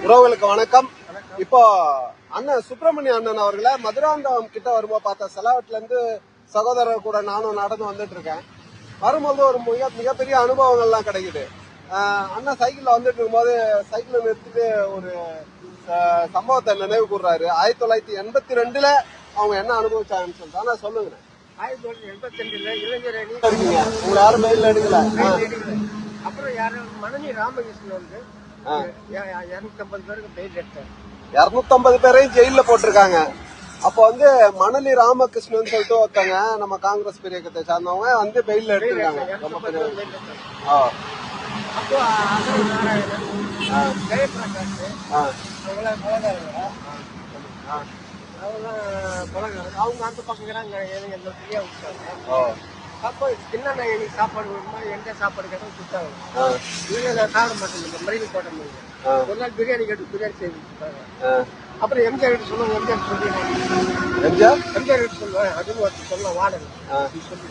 உறவுகளுக்கு வணக்கம். இப்போ அண்ணன் சுப்பிரமணிய அண்ணன் அவர்களை மதுராந்தகம் கிட்ட வரும்போது பார்த்தா செலாவட்ல இருந்து சகோதரர் கூட நானும் நடந்து வந்துட்டு இருக்கேன். வரும்போது ஒரு மிகப்பெரிய அனுபவங்கள்லாம் கிடைக்குது. அண்ணன் சைக்கிள்ல வந்துட்டு இருக்கும்போது சைக்கிள் நிறுத்திட்டு ஒரு சம்பவத்தை நினைவு கூர்றாரு. 1982ல அவங்க என்ன அனுபவிச்சாங்கன்னு சொல்லிட்டு. ஆனா சொல்லுங்க. 1982ல இளைஞர் அணி உங்களை யாரும் மெயில் எடுக்கல. அப்புறம் யாரும் மணலி ராமகிருஷ்ணன் வந்து 250 பேருக்கு பெயில் எடுத்தார். 250 பேரையும் ஜெயில போட்டிருக்காங்க. அப்ப வந்து மணலி ராமகிருஷ்ணன் சொல்லிட்டு ஒருத்தங்க நம்ம காங்கிரஸ் பிரியக்கத்தை சார்ந்தவங்க வந்து பெயில் எடுத்திருக்காங்க. ரொம்ப பெரிய அப்போ ஜெயபிரகாஷ் அவங்க அந்த பக்கம் ஃப்ரீயா விட்டாங்க. அப்போ என்னென்ன எனக்கு சாப்பாடு வேணுமா எந்த சாப்பாடு கேட்டாலும் சுத்தாங்க. இவங்க சாப்பிட மாட்டேங்க மறியல் போட்ட முடியும். ஒரு நாள் பிரியாணி கேட்டு பிரியாணி செய்து கொடுத்தாங்க. அப்புறம் எம்ஜிஆர் கிட்ட சொல்லுவாங்க. எம்ஜிஆர் சொல்லி எம்ஜிஆர் கிட்ட சொல்லுவேன் அதுவும் ஒருத்தர் சொல்லலாம் வாடகை சொல்லி.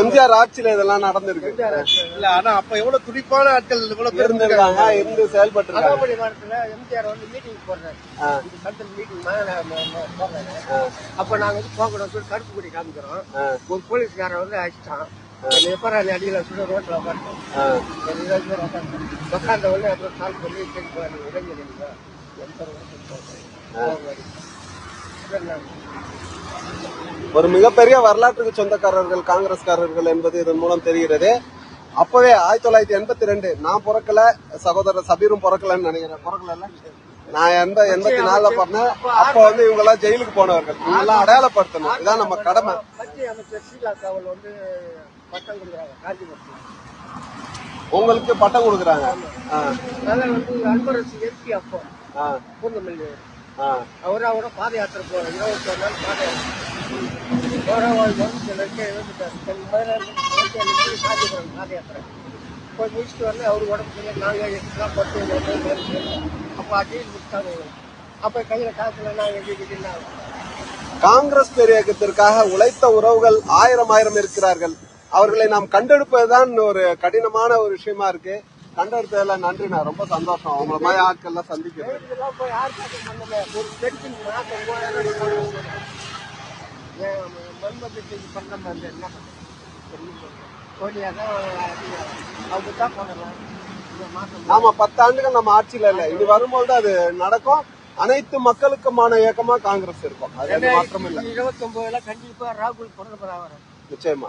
எம்ஜிஆர் ஆட்சியில இதெல்லாம் நடந்திருக்கு. இல்ல ஆனா அப்ப எவ்வளவு துடிப்பான ஆட்கள் இவ்வளவு பேர் இருந்து செயல்பட்டு அதாபடி வாரத்துல எம்ஜிஆர் வந்து மீட்டிங் போடுறாரு. சென்ட்ரல் மீட்டிங் போடுறாரு. அப்ப நாங்க வந்து போகக்கூடாது சொல்லி கருப்பு கொடி காமிக்கிறோம். ஒரு போலீஸ்காரன் வந்து அடிச்சிட்டான். எப்பரா அடியில சொல்லி ரோட்ல உட்காந்த உடனே அப்புறம் கால் பண்ணி இளைஞர் ஒரு மிகப்பெரிய வரலாற்றுக்கு சொந்தக்காரர்கள் காங்கிரஸ்காரர்கள் என்பது இதன் மூலம் தெரிகிறது. அப்பவே 1982 நான் பிறக்கல, சகோதரர் சபீரும் பிறக்கலன்னு நினைக்கிறேன். பிறக்கல நான் 84ல பிறந்தேன். அப்ப வந்து இவங்க எல்லாம் ஜெயிலுக்கு போனவர்கள். இவங்க எல்லாம் அடையாளப்படுத்தணும். இதான் நம்ம கடமை. உங்களுக்கு பட்டம் கொடுக்குறாங்க. அவரோட பாத யாத்திரை போற 21 நாள் பாத யாத்திரை பாத யாத்திரை போய் முடிச்சுட்டு வரல. அவரு உடம்பு நாங்க எல்லாம் 10 அப்ப அடியில் முடிச்சாங்க. அப்ப கையில காசுல நாங்க எங்கிட்ட காங்கிரஸ் பேரியக்கத்திற்காக உழைத்த உறவுகள் ஆயிரம் இருக்கிறார்கள். அவர்களை நாம் கண்டெடுப்பதுதான் ஒரு கடினமான ஒரு விஷயமா இருக்கு. கண்டெடுத்ததுல நன்றிண்ணா, ரொம்ப சந்தோஷம். உங்களை மாதிரி ஆட்கள்லாம் சந்திக்கிறேன். ஆமா, 10 ஆண்டுகள் நம்ம ஆட்சியில இல்ல. இது வரும்போது அது நடக்கும். அனைத்து மக்களுக்குமான இயக்கமா காங்கிரஸ் இருக்கும். அது மாற்றம் இல்ல. 29ல கண்டிப்பா ராகுல் பிறந்த நிச்சயமா.